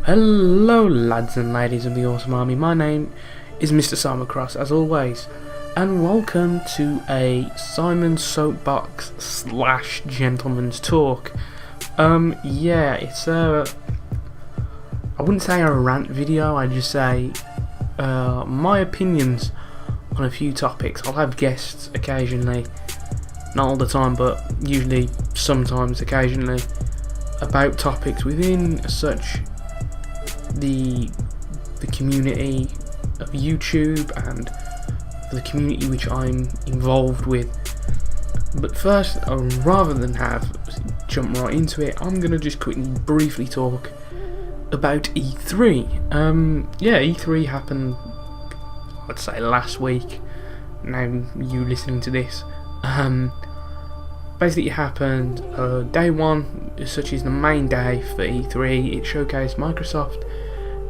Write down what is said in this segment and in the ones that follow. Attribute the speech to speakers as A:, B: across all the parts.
A: Hello lads and ladies of the Awesome Army, my name is Mr. Simon Cross as always, and welcome to a Simon Soapbox / Gentleman's Talk. Yeah, it's I wouldn't say a rant video, I'd just say my opinions on a few topics. I'll have guests occasionally, not all the time, but usually, sometimes, occasionally, about topics within such the community of YouTube and the community which I'm involved with. But first, rather than jump right into it, I'm gonna just quickly briefly talk about E3. Yeah, E3 happened, I'd say, last week. Now you listening to this, basically it happened day one, such as the main day for E3. It showcased Microsoft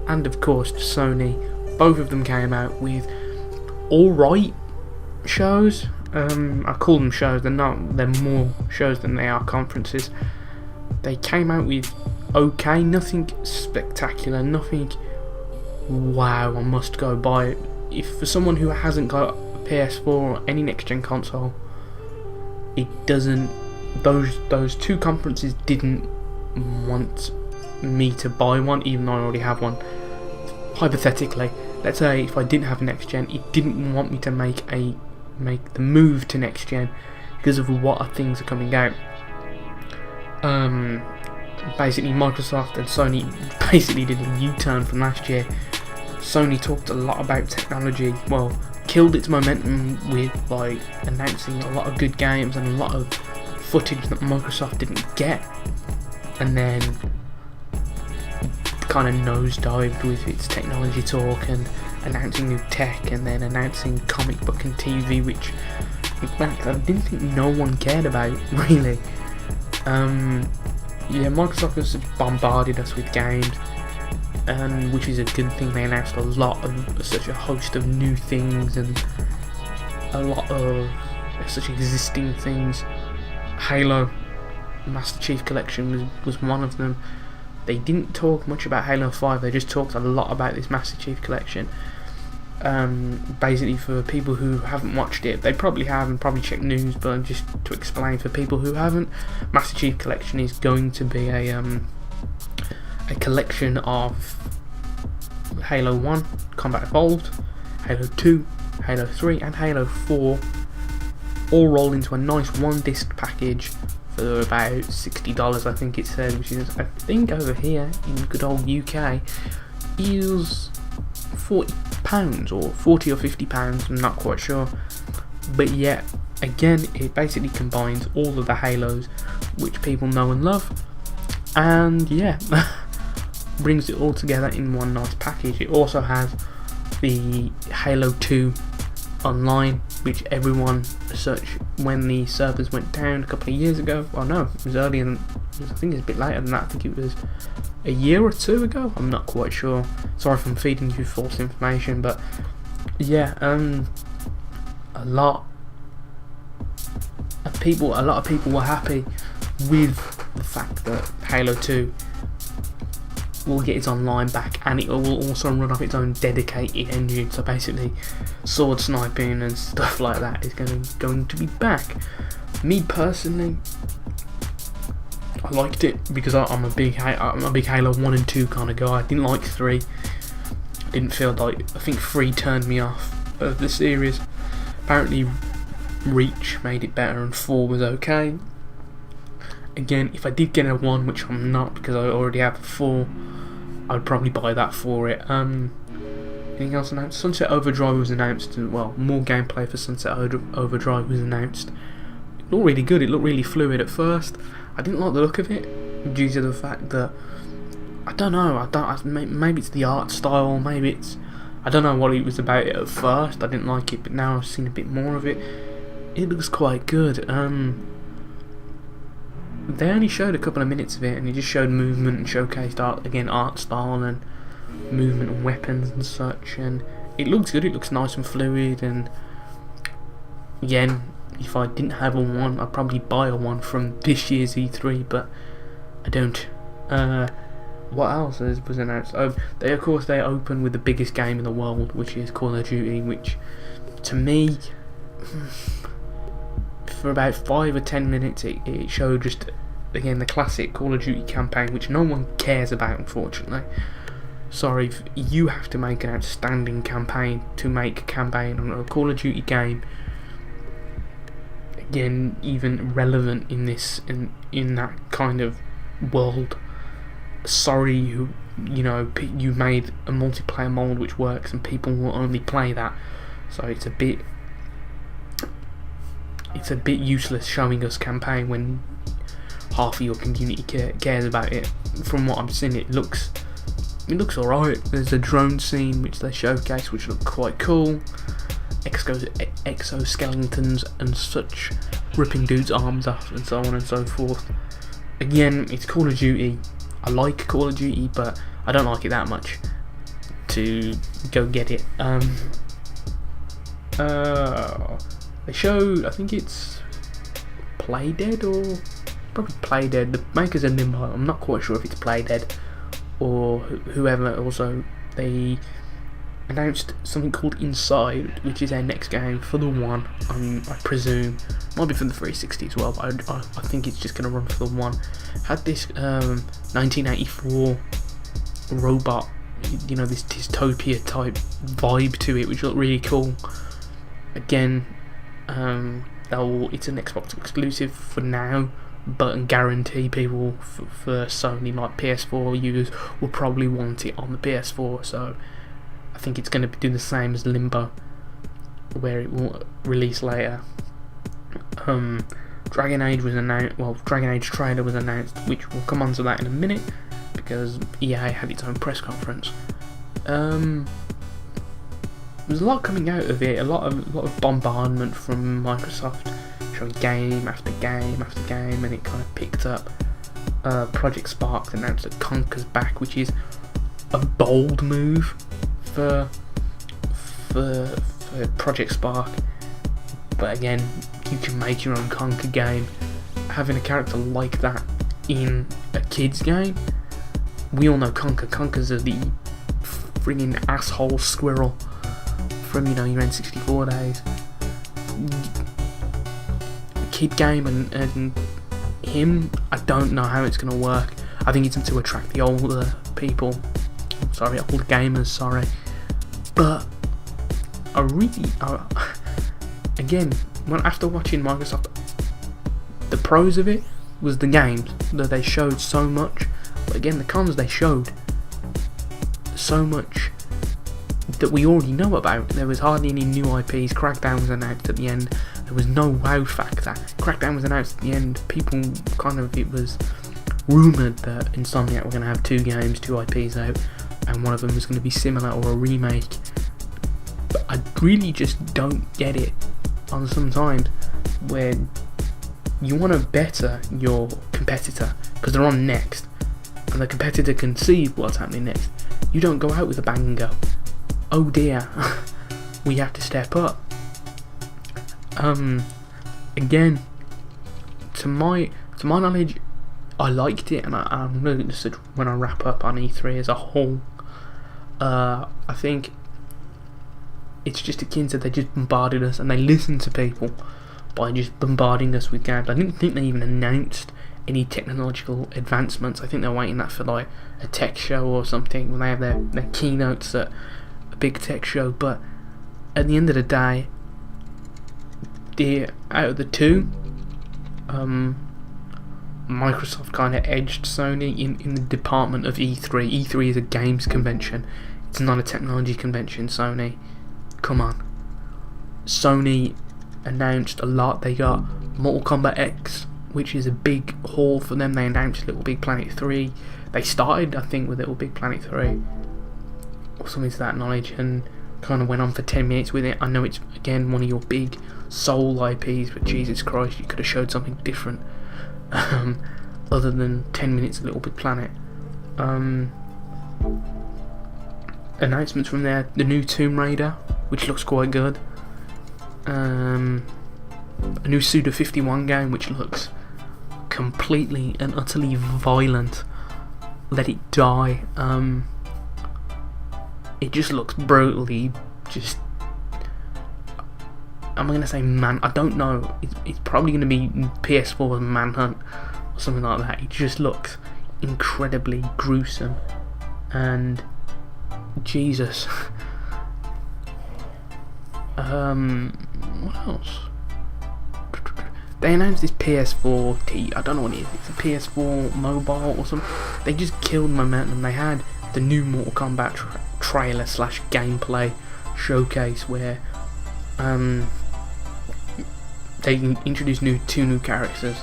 A: and of course Sony. Both of them came out with alright shows. I call them shows, they're more shows than they are conferences. They came out with okay, nothing spectacular, nothing wow, I must go buy it. If for someone who hasn't got a PS4 or any next gen console, it doesn't, those two conferences didn't want me to buy one, even though I already have one. Hypothetically, let's say if I didn't have a next gen, it didn't want me to make the move to next gen because of what things are coming out. Basically Microsoft and Sony basically did a U-turn from last year. Sony talked a lot about technology, well, killed its momentum with like announcing a lot of good games and a lot of footage that Microsoft didn't get, and then kind of nosedived with its technology talk and announcing new tech, and then announcing comic book and TV, which in fact I didn't think no one cared about really. Yeah, Microsoft has bombarded us with games, which is a good thing. They announced a lot of such a host of new things and a lot of such existing things. Halo Master Chief Collection was one of them. They didn't talk much about Halo 5, they just talked a lot about this Master Chief Collection. Basically, for people who haven't watched it, they probably have and probably checked news, but just to explain for people who haven't, Master Chief Collection is going to be a collection of Halo 1, Combat Evolved, Halo 2, Halo 3 and Halo 4, all rolled into a nice one disc package for about $60, I think it said, which is, I think over here in good old UK is £40 or £40 or £50, I'm not quite sure. But yeah, again, it basically combines all of the Halos which people know and love, and yeah, brings it all together in one nice package. It also has the Halo 2 online, which everyone searched when the servers went down a couple of years ago. Well, no, it was earlier than, I think it's a bit later than that. I think it was a year or two ago, I'm not quite sure. Sorry if I'm feeding you false information, but yeah, a lot of people were happy with the fact that Halo 2 will get its online back, and it will also run off its own dedicated engine. So basically, sword sniping and stuff like that is going to be back. Me personally, I liked it because I'm a big Halo 1 and 2 kind of guy. I didn't like 3. I didn't feel like, I think 3 turned me off of the series. Apparently Reach made it better and 4 was okay. Again, if I did get a 1, which I'm not because I already have a 4, I'd probably buy that for it. Anything else announced? Sunset Overdrive was announced, well, more gameplay for Sunset Overdrive was announced. It looked really good, it looked really fluid at first. I didn't like the look of it due to the fact that, I don't know, maybe it's the art style, maybe it's, I don't know what it was about it at first. I didn't like it, but now I've seen a bit more of it. It looks quite good. They only showed a couple of minutes of it, and it just showed movement and showcased art style and movement and weapons and such, and it looks good, it looks nice and fluid. And again, if I didn't have a 1, I'd probably buy a 1 from this year's E3, but I don't. what else was announced? Oh, they open with the biggest game in the world, which is Call of Duty, which to me, for about 5 or 10 minutes, it showed just again the classic Call of Duty campaign, which no one cares about, unfortunately. Sorry, you have to make an outstanding campaign to make a campaign on a Call of Duty game. Again, even relevant in this in that kind of world. Sorry, you made a multiplayer mold which works and people will only play that. So it's a bit useless showing us campaign when half of your community cares about it. From what I'm seeing, it looks alright. There's a drone scene which they showcase, which look quite cool. Exoskeletons and such, ripping dudes' arms off and so on and so forth. Again, it's Call of Duty. I like Call of Duty, but I don't like it that much to go get it. They showed, I think it's Playdead or probably Playdead. The makers of Limbo. I'm not quite sure if it's Playdead or whoever. Also, they announced something called Inside, which is our next game for the One. I presume might be for the 360 as well, but I think it's just going to run for the One. Had this 1984 robot, this dystopia type vibe to it, which looked really cool. Again, it's an Xbox exclusive for now, but I guarantee people for Sony, like PS4 users, will probably want it on the PS4. So I think it's going to do the same as Limbo, where it will release later. Dragon Age was announced. Well, Dragon Age trailer was announced, which we'll come on to that in a minute because EA had its own press conference. There's a lot coming out of it. A lot of bombardment from Microsoft, showing game after game after game, and it kind of picked up. Project Spark announced that Conker's back, which is a bold move for Project Spark. But again, you can make your own Conker game. Having a character like that in a kid's game, we all know Conker. Conker's the friggin' asshole squirrel from your N64 days. Kid game and him, I don't know how it's gonna work. I think it's to attract the older people. Older gamers. Sorry, but again, after watching Microsoft, the pros of it was the games that they showed so much, but again the cons, they showed so much that we already know about. There was hardly any new IPs. Crackdown was announced at the end. There was no wow factor. Crackdown was announced at the end. People it was rumoured that Insomniac were going to have 2 games, 2 IPs out, and one of them was going to be similar or a remake. But I really just don't get it on sometimes where you want to better your competitor because they're on next and the competitor can see what's happening next. You don't go out with a bang and go, oh dear, we have to step up. Again, to my knowledge, I liked it, and I'm going to when I wrap up on E3 as a whole, I think it's just akin to they just bombarded us and they listened to people by just bombarding us with games. I didn't think they even announced any technological advancements. I think they're waiting that for like a tech show or something when they have their keynotes at a big tech show. But at the end of the day, out of the two, Microsoft kind of edged Sony in the department of E3. E3 is a games convention. It's not a technology convention. Sony, come on. Sony announced a lot. They got Mortal Kombat X, which is a big haul for them. They announced Little Big Planet 3. They started, I think, with Little Big Planet 3 or something to that knowledge, and kind of went on for 10 minutes with it. I know it's, again, one of your big soul IPs, but Jesus Christ, you could have showed something different other than 10 minutes of Little Big Planet. Announcements from there: the new Tomb Raider, which looks quite good, a new Suda 51 game which looks completely and utterly violent. let it die. It just looks brutally just. I'm gonna say I don't know. It's probably gonna be PS4 Manhunt or something like that. It just looks incredibly gruesome, and Jesus. What else? They announced this PS4 I don't know what it is. It's a PS4 mobile or something. They just killed momentum. They had the new Mortal Kombat trailer / gameplay showcase where they introduced two new characters.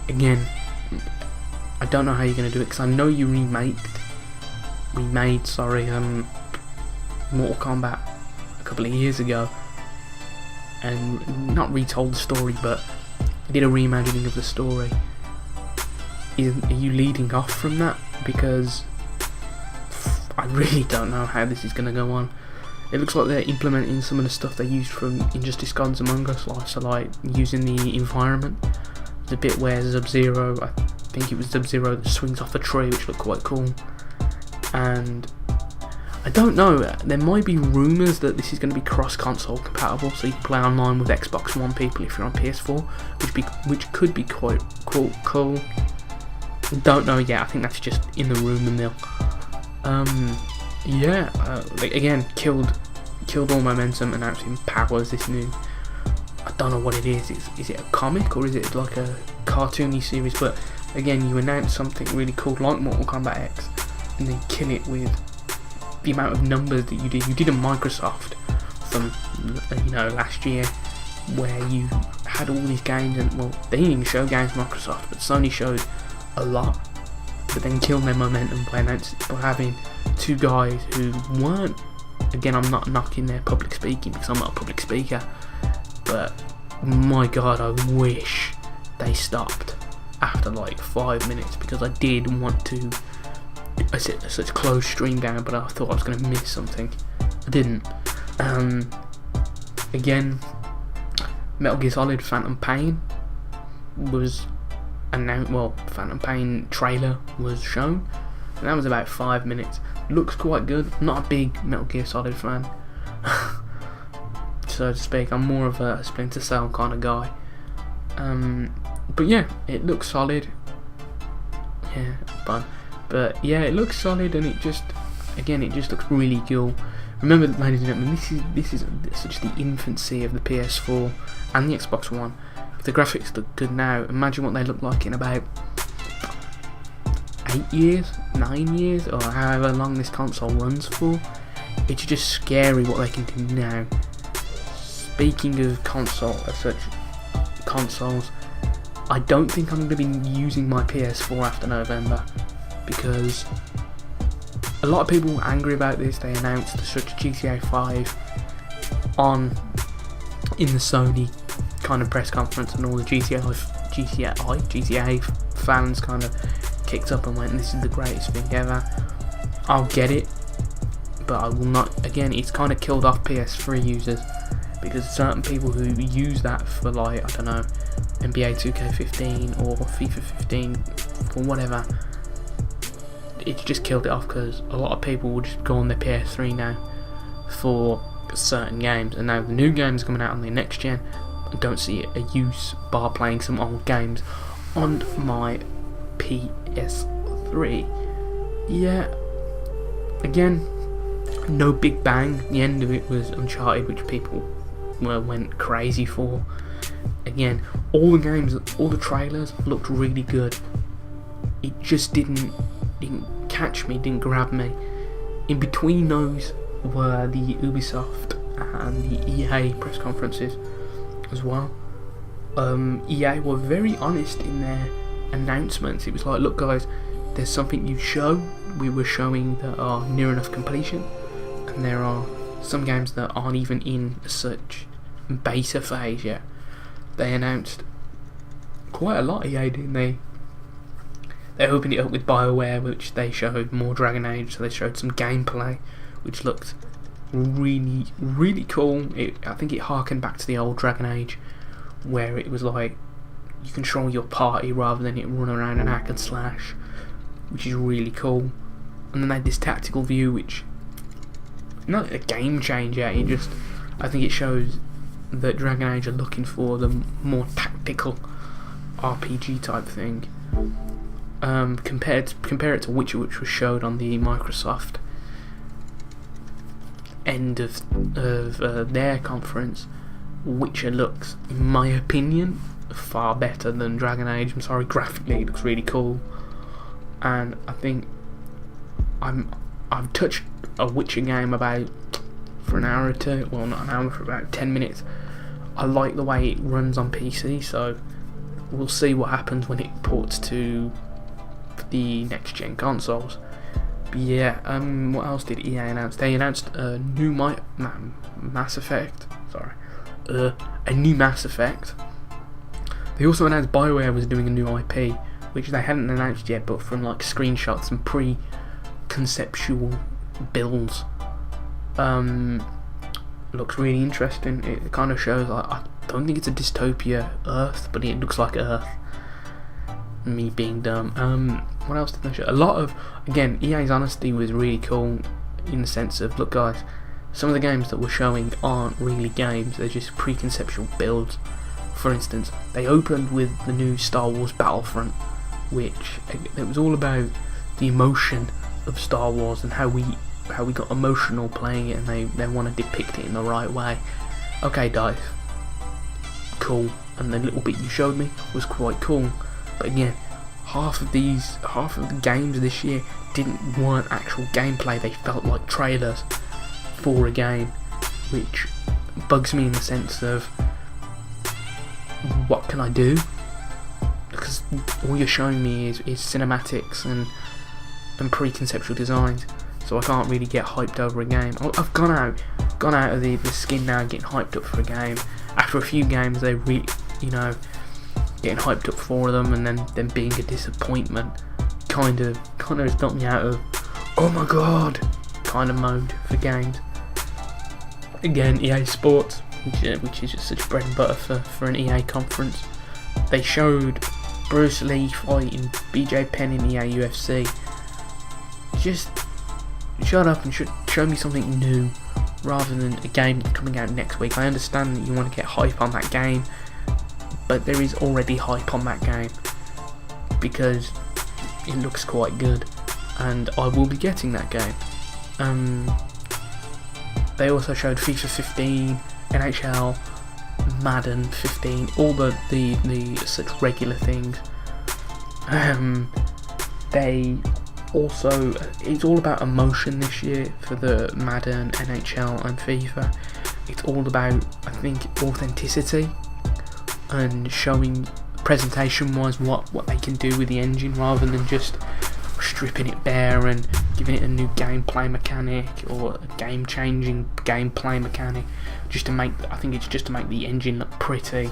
A: Again, I don't know how you're going to do it, because I know you remade Mortal Kombat a couple of years ago, and not retold the story, but did a reimagining of the story. Are you leading off from that? Because I really don't know how this is going to go on. It looks like they're implementing some of the stuff they used from Injustice Gods Among Us, so like using the environment. The bit where Sub-Zero, I think it was Sub-Zero that swings off a tree, which looked quite cool. And I don't know, there might be rumours that this is going to be cross-console compatible, so you can play online with Xbox One people if you're on PS4, which could be quite cool. Don't know yet, I think that's just in the rumour mill. Again, killed all momentum, announcing Powers, this new, I don't know what it is. Is it a comic or is it like a cartoony series? But again, you announce something really cool like Mortal Kombat X and then kill it with the amount of numbers that you did. You did a Microsoft from last year, where you had all these games, and well, they didn't even show games Microsoft, but Sony showed a lot, but then killed their momentum by having two guys who weren't. Again, I'm not knocking their public speaking because I'm not a public speaker, but my god, I wish they stopped after like 5 minutes, because I did want to sit such close stream down, but I thought I was going to miss something. I didn't. Again, Metal Gear Solid Phantom Pain was announced. Well, Phantom Pain trailer was shown, and that was about 5 minutes. Looks quite good. I'm not a big Metal Gear Solid fan, so to speak. I'm more of a Splinter Cell kind of guy. But yeah, it looks solid. Yeah, fun. But yeah, it looks solid, and it just looks really cool. Remember, ladies and gentlemen, this is such the infancy of the PS4 and the Xbox One. If the graphics look good now, imagine what they look like in about 8 years, 9 years, or however long this console runs for. It's just scary what they can do now. Speaking of consoles, I don't think I'm going to be using my PS4 after November, because a lot of people were angry about this. They announced such GTA 5 in the Sony kind of press conference, and all the GTA fans kind of kicked up and went, "This is the greatest thing ever." I'll get it, but I will not. Again, it's kind of killed off PS3 users, because certain people who use that for, like, I don't know, NBA 2K15 or FIFA 15 or whatever, it's just killed it off, because a lot of people will just go on their PS3 now for certain games, and now the new games coming out on the next gen, I don't see a use bar playing some old games on my PS3. Yeah, again, no big bang. The end of it was Uncharted, which people went crazy for. Again, all the games, all the trailers looked really good. It just didn't catch me, didn't grab me. In between those were the Ubisoft and the EA press conferences as well. EA were very honest in their announcements. It was like, look guys, there's something you show. We were showing that are near enough completion, and there are some games that aren't even in such beta phase yet. They announced quite a lot, EA, didn't they? They opened it up with BioWare, which they showed more Dragon Age, so they showed some gameplay, which looked really, really cool. I think it harkened back to the old Dragon Age, where it was like you control your party rather than it run around and hack and slash. which is really cool. And then they had this tactical view, which not a game changer. I think it shows that Dragon Age are looking for the more tactical RPG type thing. Compare it to Witcher, which was showed on the Microsoft end of their conference. Witcher looks, in my opinion, far better than Dragon Age. I'm sorry, graphically it looks really cool, and I think I've touched a Witcher game about for an hour or two. Well, not an hour, for about 10 minutes. I like the way it runs on PC, so we'll see what happens when it ports to the next gen consoles. But yeah, what else did EA announce? They announced a new Mass Effect. Sorry, a new Mass Effect. They also announced BioWare was doing a new IP, which they hadn't announced yet, but from like screenshots and pre-conceptual builds, looks really interesting. It kind of shows, I don't think it's a dystopia Earth, but it looks like Earth. Me being dumb. What else did they show? A lot of, again, EA's honesty was really cool in the sense of, look guys, some of the games that we're showing aren't really games, they're just pre-conceptual builds. For instance, they opened with the new Star Wars Battlefront, which it was all about the emotion of Star Wars and how we got emotional playing it, and they want to depict it in the right way. Okay, Dive, cool, and the little bit you showed me was quite cool, but again, half of the games this year weren't actual gameplay. They felt like trailers for a game, which bugs me in the sense of, what can I do? Because all you're showing me is cinematics and pre-conceptual designs, so I can't really get hyped over a game. I've gone out of the skin now, getting hyped up for a game. After a few games, they getting hyped up for them, and then being a disappointment kind of has got me out of oh my god kind of mode for games. Again, EA Sports, which is just such bread and butter for an EA conference. They showed Bruce Lee fighting BJ Penn in EA UFC. Just shut up and show me something new rather than a game that's coming out next week. I understand that you want to get hype on that game, but there is already hype on that game because it looks quite good, and I will be getting that game. They also showed FIFA 15, NHL, Madden 15, all the such regular things. They also, it's all about emotion this year for the Madden, NHL and FIFA. It's all about, I think, authenticity and showing presentation wise what they can do with the engine, rather than just stripping it bare and giving it a new gameplay mechanic or a game changing gameplay mechanic I think it's just to make the engine look pretty,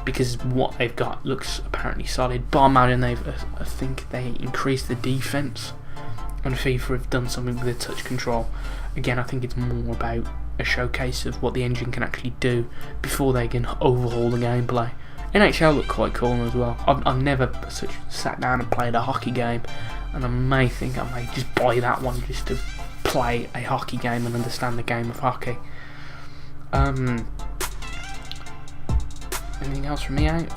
A: because what they've got looks apparently solid. Bar Madden, I think they increased the defense, and FIFA have done something with the touch control. Again, I think it's more about a showcase of what the engine can actually do before they can overhaul the gameplay. NHL looked quite cool as well. I've never sat down and played a hockey game, and I may just buy that one just to play a hockey game and understand the game of hockey. Anything else from EA?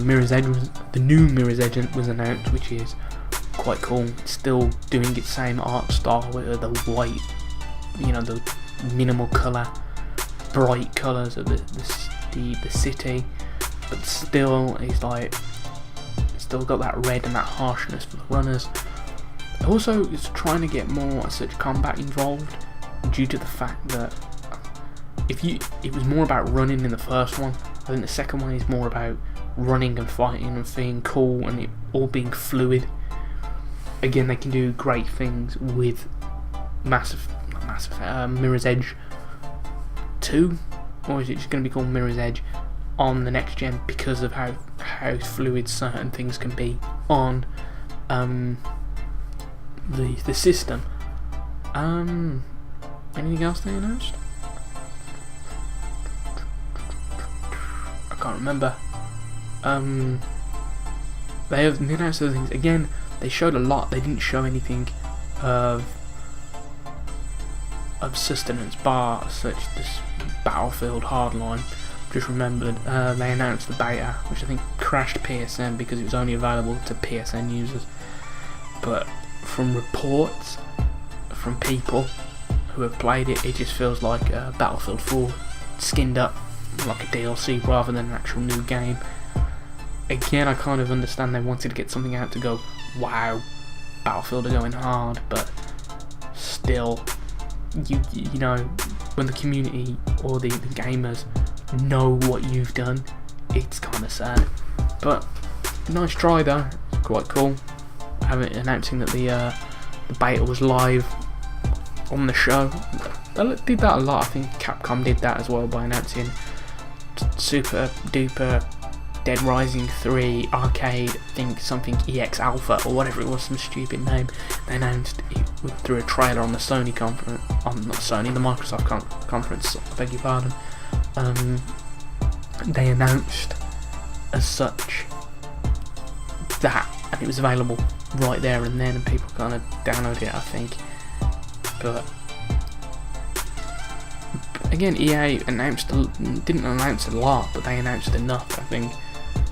A: Mirror's Edge the new Mirror's Edge was announced, which is quite cool. It's still doing its same art style with the white, the minimal colour, bright colours of the city, but still still got that red and that harshness for the runners. Also, it's trying to get more such combat involved, due to the fact that it was more about running in the first one. I think the second one is more about running and fighting and being cool and it all being fluid. Again, they can do great things with Mirror's Edge 2, or is it just going to be called Mirror's Edge on the next gen, because of how fluid certain things can be on the system. Anything else they announced? I can't remember. They announced other things. Again, They showed a lot. They didn't show anything of sustenance bar such this Battlefield Hardline. Just remembered they announced the beta, which I think crashed PSN because it was only available to PSN users. But from reports from people who have played it, it just feels like Battlefield 4 skinned up like a DLC rather than an actual new game. Again, I kind of understand they wanted to get something out to go, wow, Battlefield are going hard, but still, you know, when the community or the gamers know what you've done, it's kind of sad. But nice try though, it's quite cool. Announcing that the beta was live on the show. They did that a lot. I think Capcom did that as well by announcing Super Duper Dead Rising 3 Arcade, I think something EX Alpha or whatever it was, some stupid name. They announced it through a trailer on the Sony conference, not Sony, the Microsoft conference, I beg your pardon. They announced as such that, and it was available right there and then, and people kind of downloaded it, I think. But again, EA didn't announce a lot, but they announced enough. I think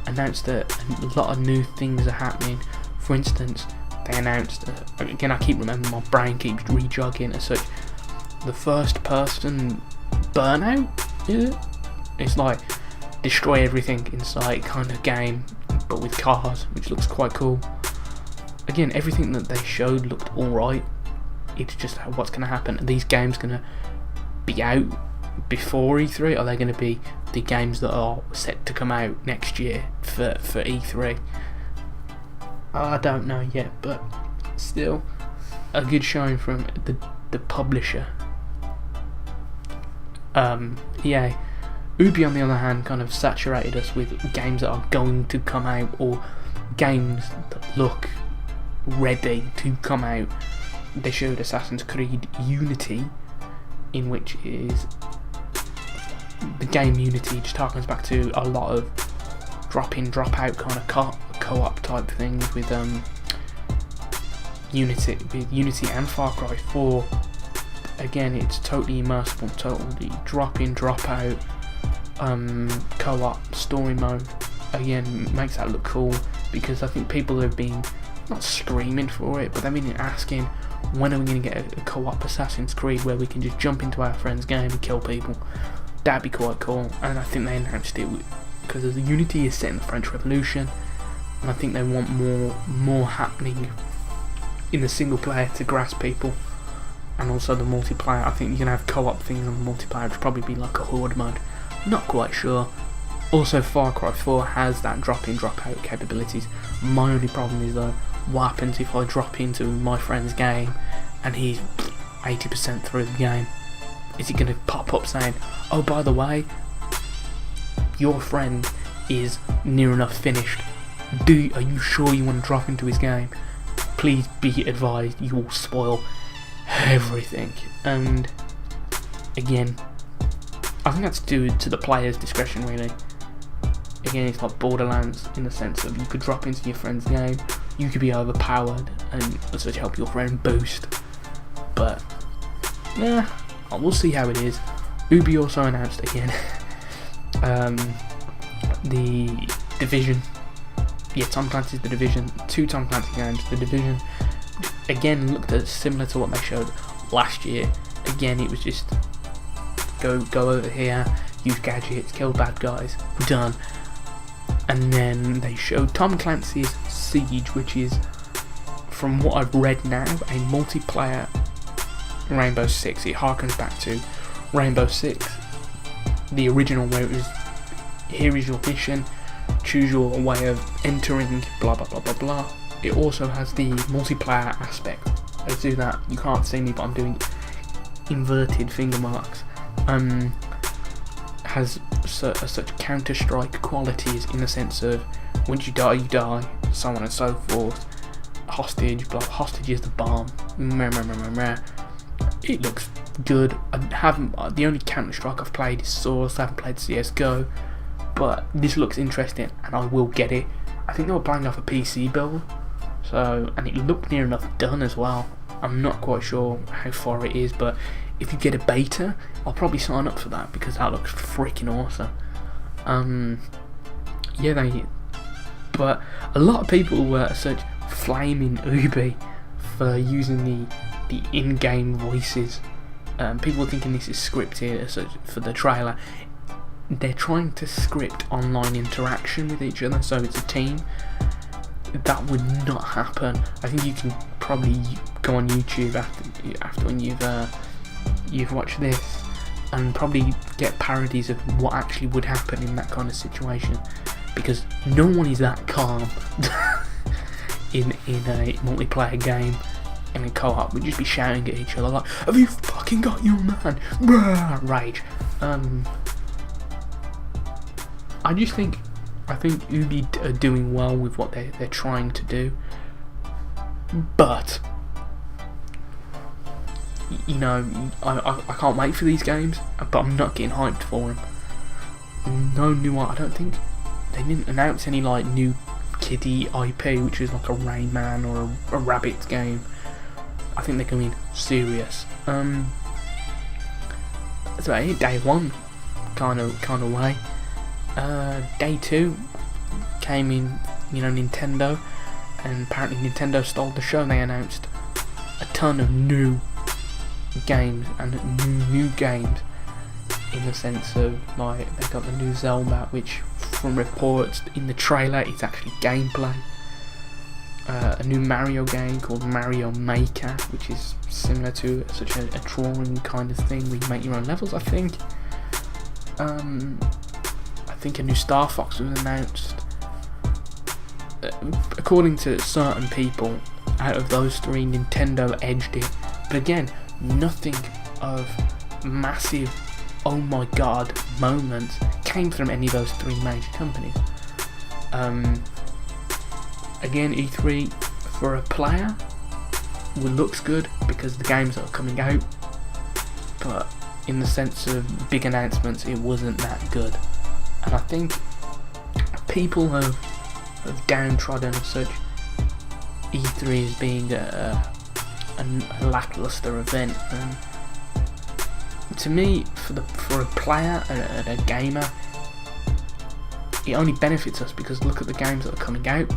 A: announced that a lot of new things are happening. For instance, they announced again, I keep remembering, my brain keeps rejogging as such, the first person Burnout, is it? It's like destroy everything in sight kind of game, but with cars, which looks quite cool. Again, everything that they showed looked alright. It's just what's going to happen. Are these games going to be out before E3? Are they going to be the games that are set to come out next year for E3? I don't know yet, but still a good showing from the publisher. EA. Ubi on the other hand kind of saturated us with games that are going to come out, or games that look ready to come out. They showed Assassin's Creed Unity, in which is the game Unity just harkens back to a lot of drop in, drop out kind of co-op type things with Unity and Far Cry 4. Again, it's totally immersive, totally drop in, drop out co-op story mode. Again, makes that look cool, because I think people have been not screaming for it, but they've been asking, when are we going to get a co-op Assassin's Creed where we can just jump into our friend's game and kill people? That'd be quite cool. And I think they announced it because the Unity is set in the French Revolution, and I think they want more happening in the single player to grasp people, and also the multiplayer. I think you can have co-op things on the multiplayer, which would probably be like a horde mode. Not quite sure. Also, Far Cry 4 has that drop-in, drop-out capabilities. My only problem is though, what happens if I drop into my friend's game and he's 80% through the game? Is he going to pop up saying, oh, by the way, your friend is near enough finished. Are you sure you want to drop into his game? Please be advised, you will spoil everything. And again, I think that's due to the player's discretion, really. Again, it's like Borderlands in the sense of you could drop into your friend's game, you could be overpowered and as such help your friend boost. But yeah, we'll see how it is. Ubi also announced again the Division. Yeah, Tom Clancy's The Division. 2 Tom Clancy games. The Division again looked similar to what they showed last year. Again, it was just go over here, use gadgets, kill bad guys, done. And then they showed Tom Clancy's Siege, which is, from what I've read now, a multiplayer Rainbow Six. It harkens back to Rainbow Six, the original, where it was, here is your mission, choose your way of entering, blah blah blah blah blah. It also has the multiplayer aspect. Let's do that. You can't see me, but I'm doing inverted finger marks. Has such Counter-Strike qualities in the sense of once you die, so on and so forth. Hostage is the bomb. It looks good. The only Counter-Strike I've played is Source. I haven't played CSGO, but this looks interesting, and I will get it. I think they were playing off a PC build, So, and it looked near enough done as well. I'm not quite sure how far it is, but if you get a beta, I'll probably sign up for that because that looks freaking awesome. But a lot of people were such flaming Ubi for using the in-game voices. People are thinking this is scripted as such for the trailer. They're trying to script online interaction with each other, so it's a team. That would not happen. I think you can probably go on YouTube after when you've watched this and probably get parodies of what actually would happen in that kind of situation, because no one is that calm in a multiplayer game. In a co-op, we'd just be shouting at each other like, "Have you fucking got your man?" Rage. I think Ubi are doing well with what they're trying to do, but you know, I can't wait for these games, but I'm not getting hyped for them. No new, I don't think they didn't announce any like new kiddie IP, which is like a Rayman or a Rabbids game. I think they're going serious. So day one, kind of way. Day two came in, Nintendo, and apparently Nintendo stole the show. They announced a ton of new games and new games, in the sense of like they got the new Zelda, which from reports in the trailer it's actually gameplay. A new Mario game called Mario Maker, which is similar to such a drawing kind of thing where you make your own levels. I think a new Star Fox was announced. According to certain people, out of those three, Nintendo edged it. But again, nothing of massive oh my god moments came from any of those three major companies. Again, E3 for a player looks good because the games that are coming out, but in the sense of big announcements, it wasn't that good. And I think people have downtrodden of such E3 as being a lackluster event, and to me, for a player and a gamer, it only benefits us because look at the games that are coming out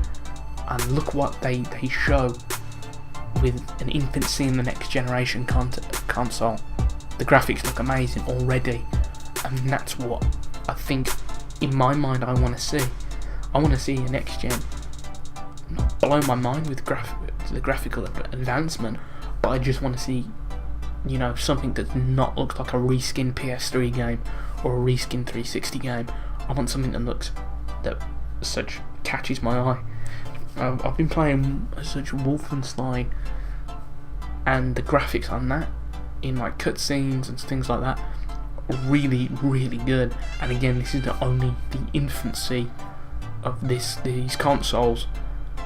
A: and look what they show with an infancy in the next generation console. The graphics look amazing already, and that's what I think in my mind I want to see. I want to see a next gen not blow my mind with the graphical advancement, but I just want to see, something that not looks like a reskin PS3 game or a reskin 360 game. I want something that such catches my eye. I've been playing such Wolfenstein, and the graphics on that, in like cutscenes and things like that, are really, really good. And again, this is only the infancy of these consoles,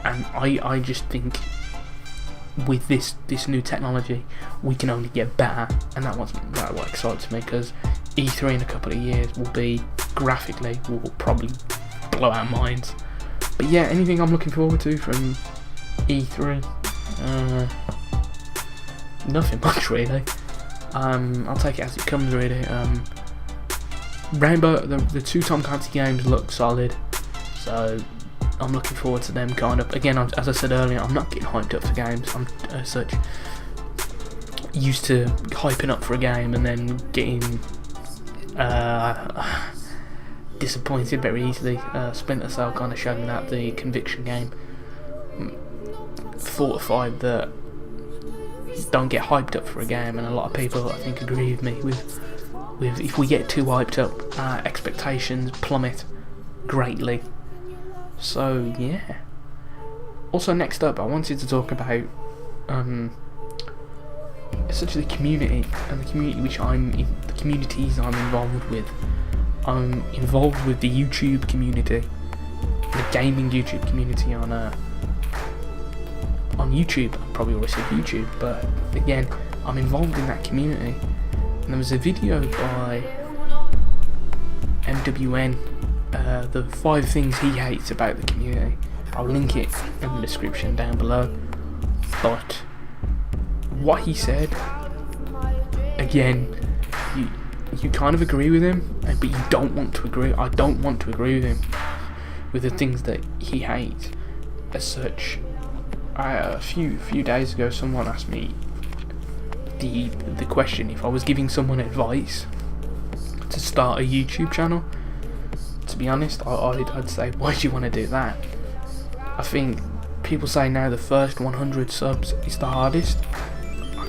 A: and I just think with this new technology we can only get better, and that what excites me, because E3 in a couple of years will be graphically will probably blow our minds. But yeah, anything I'm looking forward to from E3? Nothing much really. I'll take it as it comes really. Rainbow, the two Tom Clancy games look solid, so I'm looking forward to them kind of. Again, as I said earlier, I'm not getting hyped up for games. I'm such used to hyping up for a game and then getting disappointed very easily. Splinter Cell kind of showed me that, the Conviction game. Fortified that don't get hyped up for a game, and a lot of people I think agree with me with if we get too hyped up, our expectations plummet greatly. So yeah. Also, next up, I wanted to talk about essentially the community and the communities I'm involved with. I'm involved with the YouTube community, the gaming YouTube community on YouTube. I probably already said YouTube, but again, I'm involved in that community. And there was a video by MWN, the 5 things he hates about the community, I'll link it in the description down below. But what he said, again, you kind of agree with him, but you don't want to agree. I don't want to agree with him with the things that he hates. As such, a few days ago, someone asked me the question if I was giving someone advice to start a YouTube channel. To be honest, I'd say, why do you want to do that? I think people say now the first 100 subs is the hardest.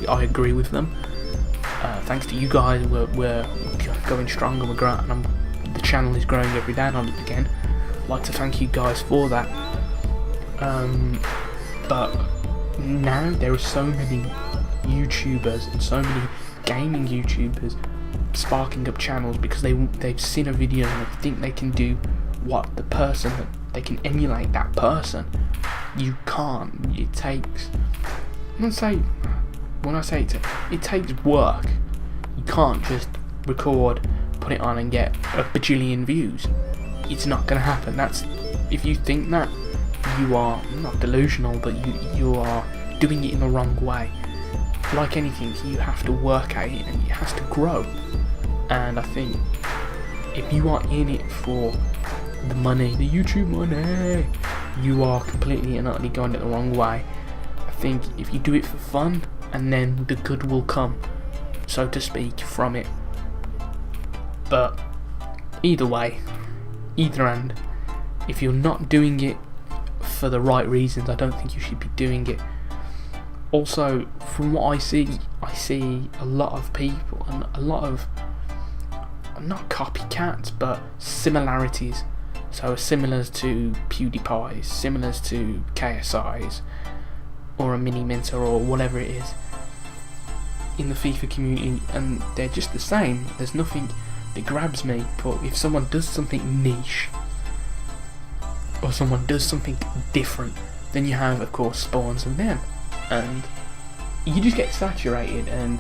A: I agree with them. Thanks to you guys, we're going strong and we're growing, and the channel is growing every day. And again, I'd like to thank you guys for that. But now there are so many YouTubers and so many gaming YouTubers sparking up channels because they've seen a video and they think they can do what the person, they can emulate that person. You can't. It takes, when I say it takes work. You can't just record, put it on and get a bajillion views. It's not going to happen. If you think that, you are not delusional, but you are doing it in the wrong way. Like anything, you have to work at it and it has to grow. And I think if you are in it for the money, the YouTube money, you are completely and utterly going it the wrong way. I think if you do it for fun, and then the good will come, so to speak, from it. But either way, either end, if you're not doing it for the right reasons, I don't think you should be doing it. Also, from what I see a lot of people and a lot of, not copycats, but similarities. So similars to PewDiePie's, similars to KSI's, or a Mini Minter or whatever it is in the FIFA community, and they're just the same. There's nothing that grabs me. But if someone does something niche or someone does something different, then you have, of course, spawns of them, and you just get saturated. And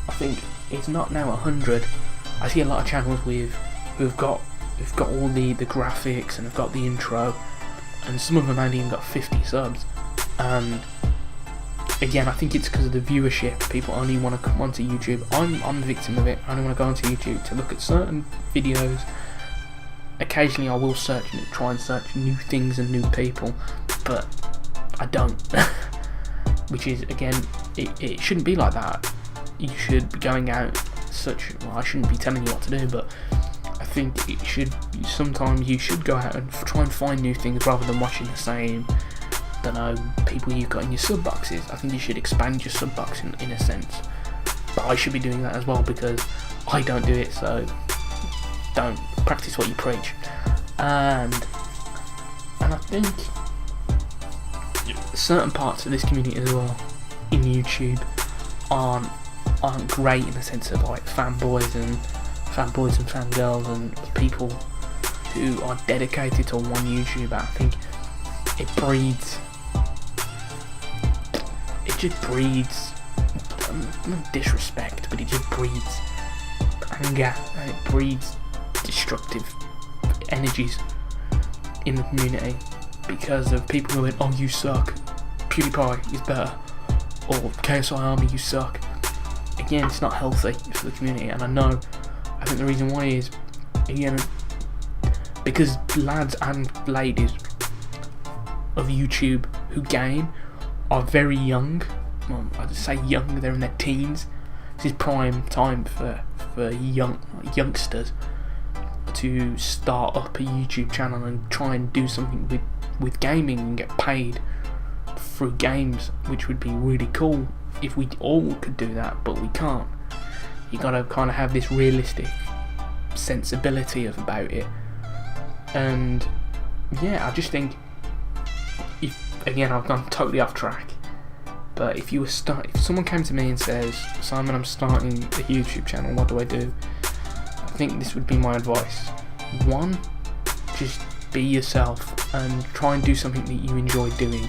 A: I think it's not now 100. I see a lot of channels who've got all the graphics and have got the intro, and some of them only even got 50 subs. And again, I think it's because of the viewership. People only want to come onto YouTube. I'm the victim of it. I only want to go onto YouTube to look at certain videos. Occasionally I will try and search new things and new people, but I don't. Which is, again, it shouldn't be like that. You should be going out well, I shouldn't be telling you what to do, but I think sometimes you should go out and try and find new things rather than watching the same, don't know, people you've got in your sub boxes. I think you should expand your sub box in a sense. But I should be doing that as well, because I don't do it, so don't practice what you preach. And I think certain parts of this community as well in YouTube aren't great, in the sense of like fanboys and fangirls and people who are dedicated to one YouTuber. I think it just breeds not disrespect, but it just breeds anger, and it breeds destructive energies in the community, because of people going, oh, you suck, PewDiePie is better, or KSI Army, you suck. Again, it's not healthy for the community, and I think the reason why is, again, because lads and ladies of YouTube who game are very young. Well, I just say young, they're in their teens. This is prime time for youngsters to start up a YouTube channel and try and do something with gaming and get paid through games, which would be really cool if we all could do that, but we can't. You gotta kind of have this realistic sensibility about it. And yeah, I just think, again, I've gone totally off track, but if someone came to me and says, Simon, I'm starting a YouTube channel, what do I do? I think this would be my advice. One, just be yourself and try and do something that you enjoy doing,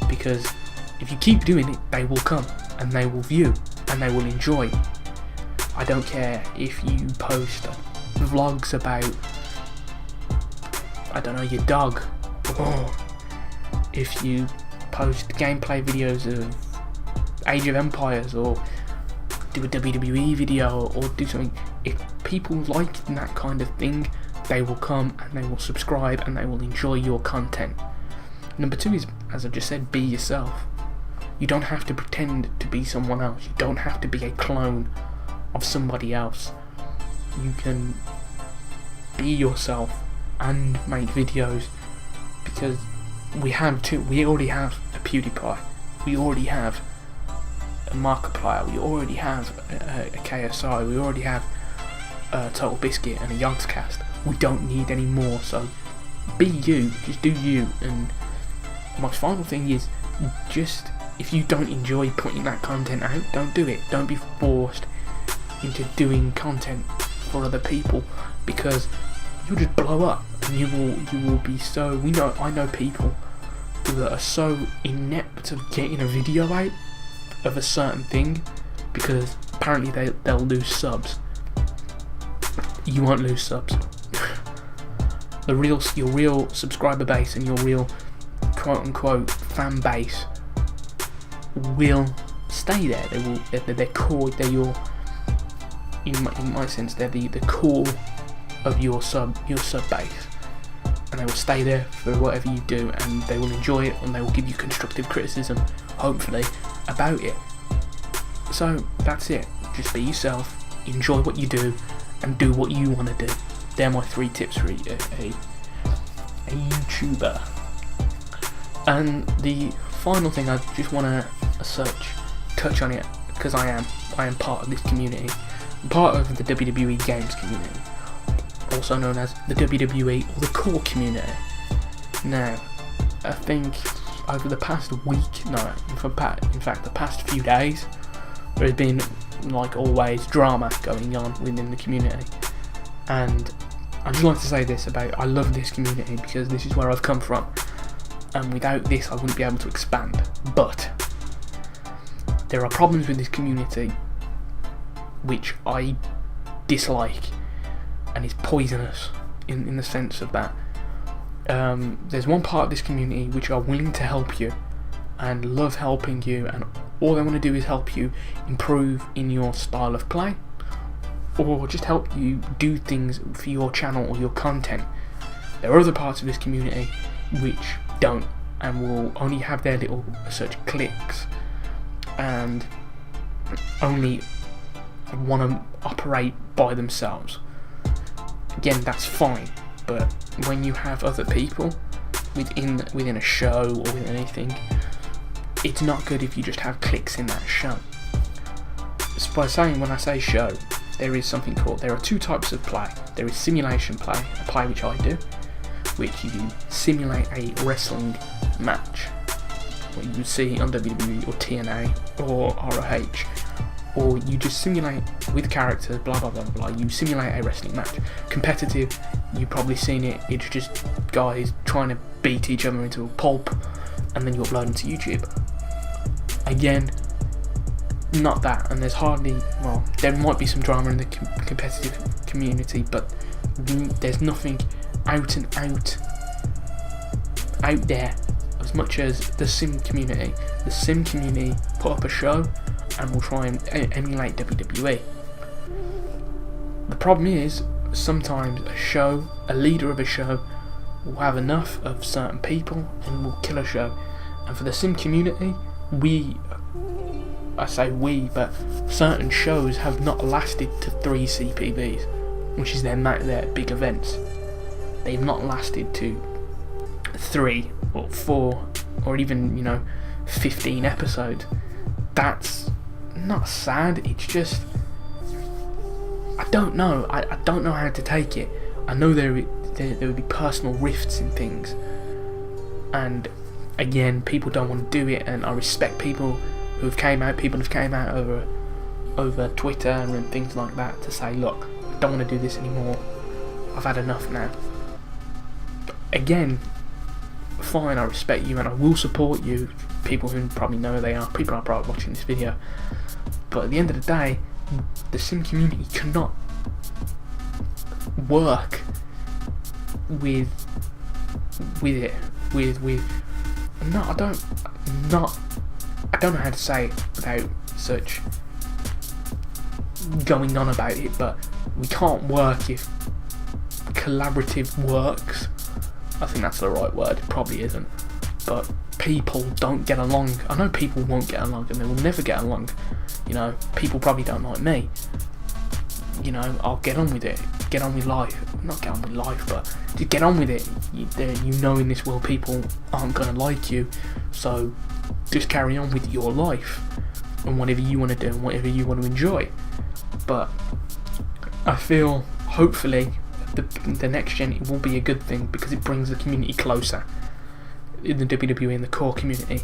A: because if you keep doing it, they will come and they will view and they will enjoy. I don't care if you post vlogs about, I don't know, your dog, or if you post gameplay videos of Age of Empires, or do a WWE video, or do something, if people like that kind of thing, they will come and they will subscribe and they will enjoy your content. Number 2 is, as I just said, be yourself. You don't have to pretend to be someone else. You don't have to be a clone of somebody else. You can be yourself and make videos, because we already have a PewDiePie, we already have a Markiplier, we already have a KSI, we already have a Total Biscuit and a Yogscast. We don't need any more, so be you, just do you. And my final thing is, just, if you don't enjoy putting that content out, don't do it. Don't be forced into doing content for other people, because you'll just blow up, and you will be so. I know people that are so inept of getting a video out of a certain thing, because apparently they'll lose subs. You won't lose subs. Your real subscriber base and your real quote unquote fan base will stay there. They're core. They're your, in my sense, they're the core of your sub base, and they will stay there for whatever you do, and they will enjoy it, and they will give you constructive criticism, hopefully, about it. So that's it. Just be yourself, enjoy what you do, and do what you want to do. They're my 3 tips for a YouTuber. And the final thing, I just want to touch on it, because I am part of this community. I'm part of the WWE games community, also known as the WWE or the core community. Now, I think over the past week, in fact the past few days, there has been, like always, drama going on within the community. And I'd just like to say this I love this community, because this is where I've come from, and without this I wouldn't be able to expand. But there are problems with this community which I dislike, and is poisonous in the sense of that there's one part of this community which are willing to help you and love helping you, and all they want to do is help you improve in your style of play, or just help you do things for your channel or your content. There are other parts of this community which don't, and will only have their little such cliques, and only want to operate by themselves. Again, that's fine, but when you have other people within a show or within anything, it's not good if you just have cliques in that show. When I say show, there are 2 types of play. There is simulation play, a play which I do, which you simulate a wrestling match, what you would see on WWE or TNA or ROH, or you just simulate with characters, blah blah blah blah. You simulate a wrestling match. Competitive, you've probably seen it. It's just guys trying to beat each other into a pulp, and then you upload them to YouTube. Again, not that, and there might be some drama in the competitive community, but there's nothing out there as much as the sim community. The sim community put up a show and will try and emulate WWE. The problem is, sometimes a leader of a show will have enough of certain people and will kill a show. And for the sim community, but certain shows have not lasted to 3 CPBs, which is their big events. They've not lasted to 3 or 4 or even 15 episodes. That's not sad, it's just, I don't know how to take it. I know there would be personal rifts in things, and again, people don't want to do it, and I respect people who have came out over Twitter and things like that to say, look, I don't want to do this anymore, I've had enough now. Again, fine, I respect you and I will support you, people who probably know who they are, people are probably watching this video, but at the end of the day, the sim community cannot work with no, I don't know how to say it without such going on about it, but we can't work if collaborative works. I think that's the right word. It probably isn't, but people don't get along. I know people won't get along, and they will never get along. You know, people probably don't like me. You know, I'll get on with it. Get on with life. Not get on with life, but just get on with it. You know, in this world, people aren't gonna like you, so just carry on with your life and whatever you want to do and whatever you want to enjoy. But I feel, hopefully, the next gen, it will be a good thing because it brings the community closer in the WWE and the core community,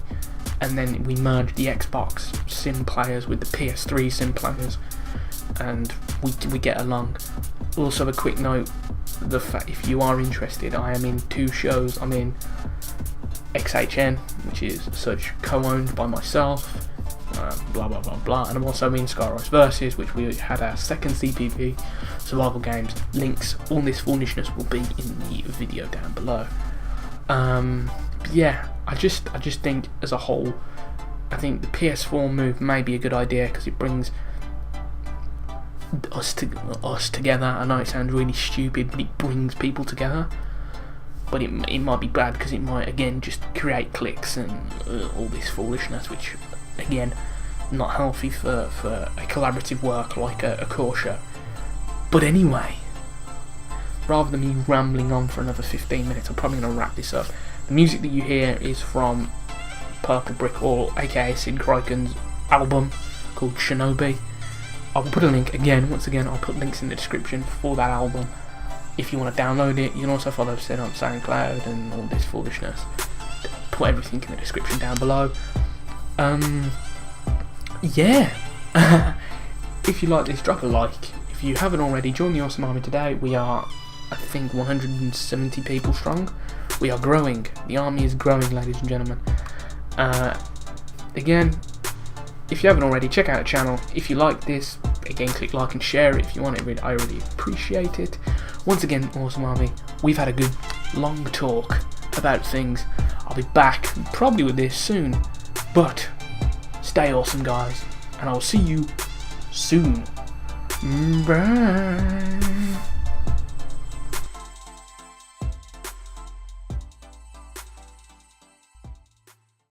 A: and then we merge the Xbox sim players with the PS3 sim players, and we get along. Also, a quick note: the fact, if you are interested, I am in 2 shows. I'm in XHN, which is such co-owned by myself, blah blah blah blah, and I'm also in Skyrise Versus, which we had our second CPV survival games. Links, all this foolishness will be in the video down below. Yeah, I just think as a whole, I think the PS4 move may be a good idea because it brings us together. I know it sounds really stupid, but it brings people together. But it might be bad because it might again just create cliques and all this foolishness, which again, not healthy for a collaborative work like a core show. But anyway, rather than me rambling on for another 15 minutes, I'm probably going to wrap this up. The music that you hear is from Purple Brick Hall, aka Sid Crichton's album called Shinobi. I will put a link again, once again, I'll put links in the description for that album. If you want to download it, you can also follow Sid on SoundCloud and all this foolishness. Put everything in the description down below. Yeah. If you like this, drop a like. If you haven't already, join the Awesome Army today. We are, I think, 170 people strong. We are growing. The army is growing, ladies and gentlemen. Again, if you haven't already, check out the channel. If you like this, again, click like and share it if you want it. I really appreciate it. Once again, Awesome Army, we've had a good long talk about things. I'll be back probably with this soon, but stay awesome, guys, and I'll see you soon. Bye.